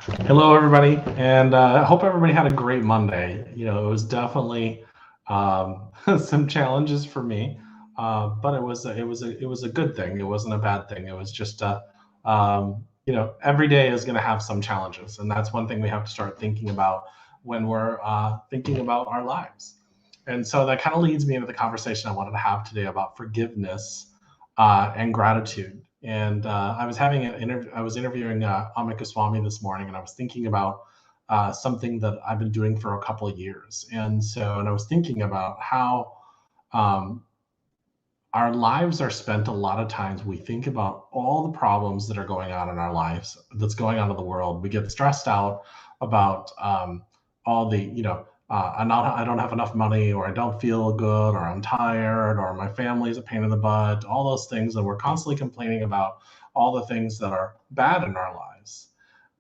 Hello, everybody, and I hope everybody had a great Monday. It was definitely some challenges for me, but it was a good thing. It wasn't a bad thing. It was just every day is going to have some challenges, and that's one thing we have to start thinking about when we're thinking about our lives. And so that kind of leads me into the conversation I wanted to have today about forgiveness and gratitude. And I was interviewing Amit Goswami this morning, and I was thinking about something that I've been doing for a couple of years. And I was thinking about how um, our lives are spent a lot of times. We think about all the problems that are going on in our lives, that's going on in the world. We get stressed out about all the, I don't have enough money, or I don't feel good, or I'm tired, or my family's a pain in the butt, all those things. And we're constantly complaining about all the things that are bad in our lives.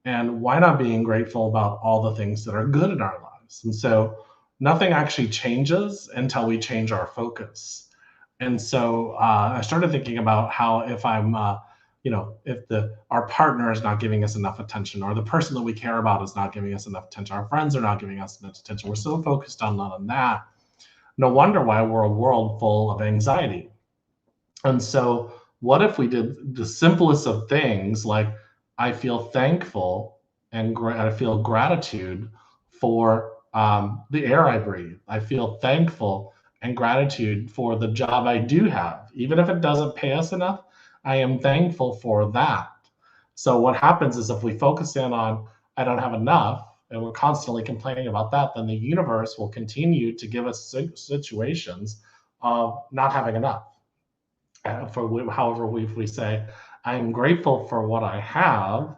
And why not being grateful about all the things that are good in our lives? And so nothing actually changes until we change our focus. And so I started thinking about how if if the our partner is not giving us enough attention, or the person that we care about is not giving us enough attention, our friends are not giving us enough attention, we're so focused on that. No wonder why we're a world full of anxiety. And so, what if we did the simplest of things, like I feel thankful and I feel gratitude for the air I breathe. I feel thankful and gratitude for the job I do have, even if it doesn't pay us enough. I am thankful for that. So what happens is, if we focus in on I don't have enough, and we're constantly complaining about that, then the universe will continue to give us situations of not having enough. However, if we say, I'm grateful for what I have,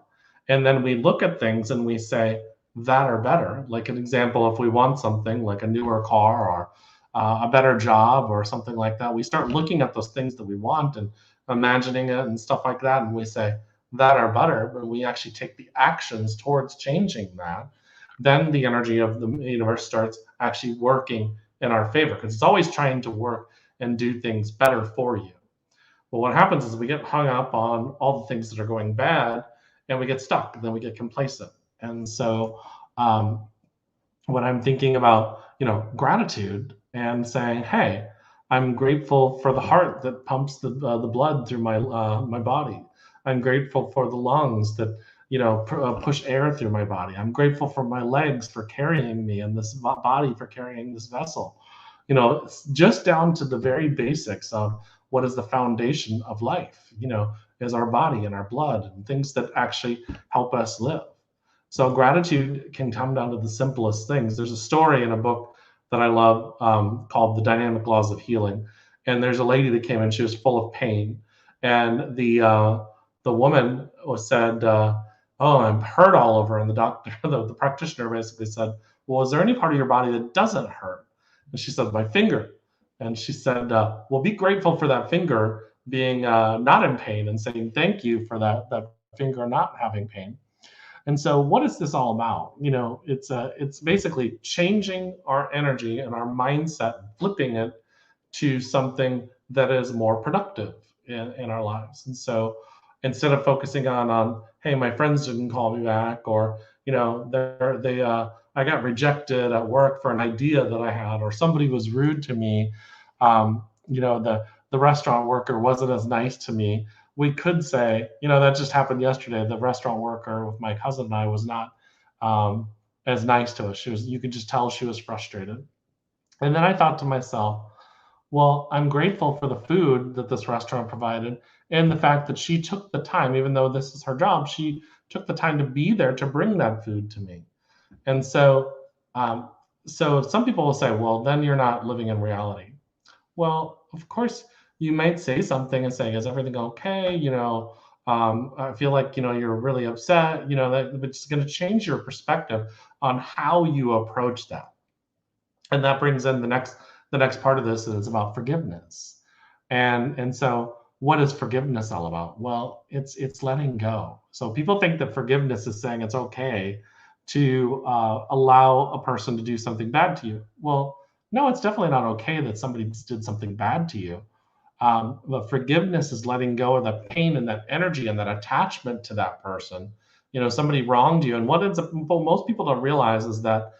and then we look at things and we say, that are better. Like an example, if we want something like a newer car, or a better job, or something like that, we start looking at those things that we want and imagining it and stuff like that. And we say, that are better, but we actually take the actions towards changing that. Then the energy of the universe starts actually working in our favor, because it's always trying to work and do things better for you. Well, what happens is we get hung up on all the things that are going bad, and we get stuck, and then we get complacent. And so, um, when I'm thinking about, gratitude and saying, "Hey, I'm grateful for the heart that pumps the blood through my body. I'm grateful for the lungs that push air through my body. I'm grateful for my legs for carrying me, and this body for carrying this vessel." It's just down to the very basics of what is the foundation of life. Is our body and our blood and things that actually help us live. So gratitude can come down to the simplest things. There's a story in a book that I love, called The Dynamic Laws of Healing. And there's a lady that came in, she was full of pain. And the woman was said, "Oh, I'm hurt all over." And the doctor, the practitioner basically said, "Well, is there any part of your body that doesn't hurt?" And she said, "My finger." And she said, "Well, be grateful for that finger being not in pain, and saying thank you for that finger not having pain." And so, what is this all about? It's basically changing our energy and our mindset, flipping it to something that is more productive in our lives. And so, instead of focusing on hey, my friends didn't call me back, or I got rejected at work for an idea that I had, or somebody was rude to me, the restaurant worker wasn't as nice to me, we could say, that just happened yesterday. The restaurant worker with my cousin and I was not um, as nice to us. You could just tell she was frustrated. And then I thought to myself, well, I'm grateful for the food that this restaurant provided, and the fact that she took the time, even though this is her job, she took the time to be there to bring that food to me. And um, so some people will say, well, then you're not living in reality. Well, of course, you might say something and say, "Is everything okay?" I feel like you're really upset. But it's going to change your perspective on how you approach that. And that brings in the next part of this, is about forgiveness. And so, what is forgiveness all about? Well, it's letting go. So people think that forgiveness is saying it's okay to allow a person to do something bad to you. Well, no, it's definitely not okay that somebody did something bad to you. But forgiveness is letting go of that pain and that energy and that attachment to that person, somebody wronged you. And what most people don't realize is that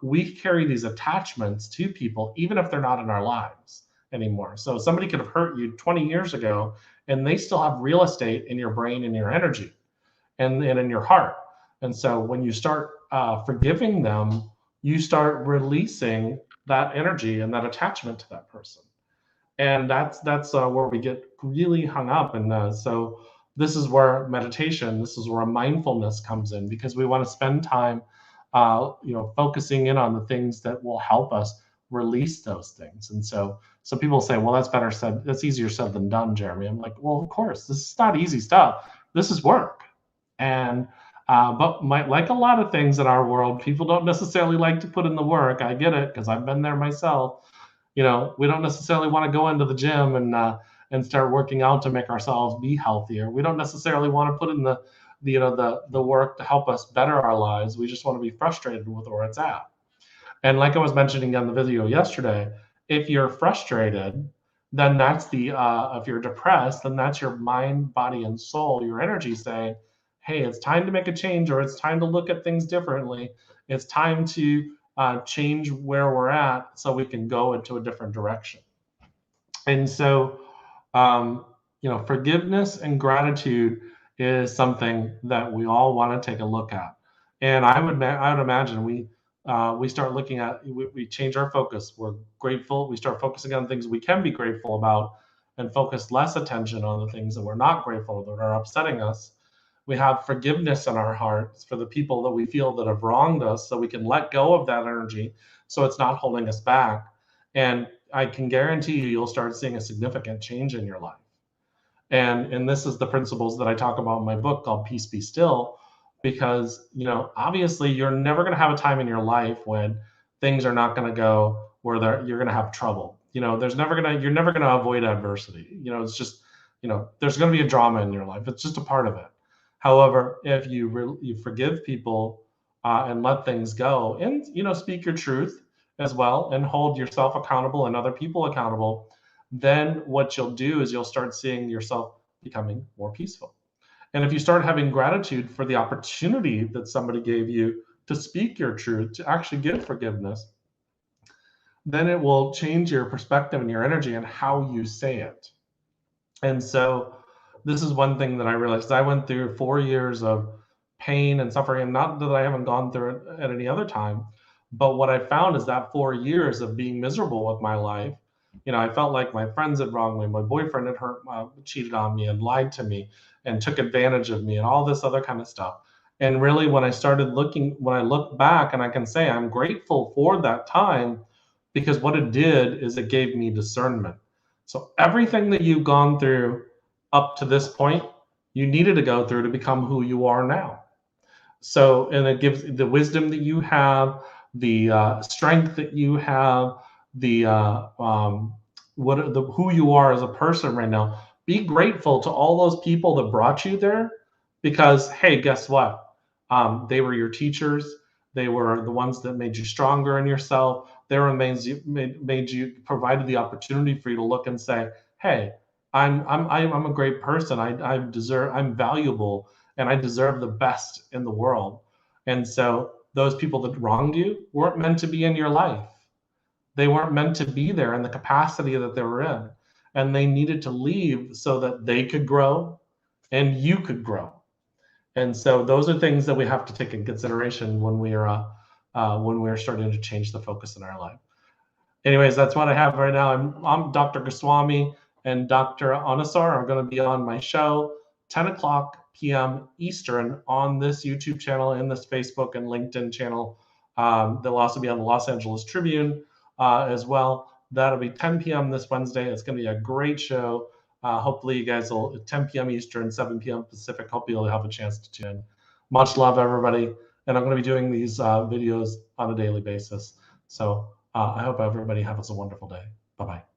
we carry these attachments to people, even if they're not in our lives anymore. So somebody could have hurt you 20 years ago, and they still have real estate in your brain and your energy and in your heart. And so when you start forgiving them, you start releasing that energy and that attachment to that person. And that's where we get really hung up. And so this is where meditation, this is where mindfulness comes in, because we want to spend time focusing in on the things that will help us release those things. And so people say, well, that's easier said than done, Jeremy. I'm like, well, of course, this is not easy stuff. This is work. And but like a lot of things in our world, people don't necessarily like to put in the work. I get it, because I've been there myself. We don't necessarily want to go into the gym and start working out to make ourselves be healthier. We don't necessarily want to put in the work to help us better our lives. We just want to be frustrated with where it's at. And like I was mentioning on the video yesterday, if you're frustrated, then that's if you're depressed, then that's your mind, body, and soul, your energy saying, hey, it's time to make a change, or it's time to look at things differently. It's time to change where we're at so we can go into a different direction. And so, forgiveness and gratitude is something that we all want to take a look at. And I would imagine we start looking at, we change our focus. We're grateful. We start focusing on things we can be grateful about, and focus less attention on the things that we're not grateful, that are upsetting us. We have forgiveness in our hearts for the people that we feel that have wronged us, so we can let go of that energy, so it's not holding us back. And I can guarantee you'll start seeing a significant change in your life. And this is the principles that I talk about in my book called Peace Be Still, because obviously you're never going to have a time in your life when things are not going to go where you're going to have trouble. You're never going to avoid adversity. It's just, there's going to be a drama in your life. It's just a part of it. However, if you forgive people and let things go, and speak your truth as well, and hold yourself accountable and other people accountable, then what you'll do is you'll start seeing yourself becoming more peaceful. And if you start having gratitude for the opportunity that somebody gave you to speak your truth, to actually give forgiveness, then it will change your perspective and your energy and how you say it. And so this is one thing that I realized. I went through 4 years of pain and suffering, and not that I haven't gone through it at any other time, but what I found is that 4 years of being miserable with my life, I felt like my friends had wronged me, my boyfriend had cheated on me and lied to me and took advantage of me and all this other kind of stuff. And really, when I look back, and I can say I'm grateful for that time, because what it did is it gave me discernment. So everything that you've gone through up to this point, you needed to go through to become who you are now. So, and it gives the wisdom that you have, the strength that you have, who you are as a person right now. Be grateful to all those people that brought you there, because hey, guess what? They were your teachers. They were the ones that made you stronger in yourself. They were made you provided the opportunity for you to look and say, hey, I'm a great person. I'm valuable, and I deserve the best in the world. And so those people that wronged you weren't meant to be in your life. They weren't meant to be there in the capacity that they were in, and they needed to leave so that they could grow and you could grow. And so those are things that we have to take in consideration when we are starting to change the focus in our life. Anyways, that's what I have right now. I'm Dr. Goswami and Dr. Anusar are going to be on my show 10 o'clock p.m. Eastern on this YouTube channel, in this Facebook and LinkedIn channel. They'll also be on the Los Angeles Tribune as well. That'll be 10 p.m. this Wednesday. It's going to be a great show. Hopefully you guys will, 10 p.m. Eastern, 7 p.m. Pacific. Hope you'll have a chance to tune in. Much love, everybody. And I'm going to be doing these videos on a daily basis. So I hope everybody has a wonderful day. Bye-bye.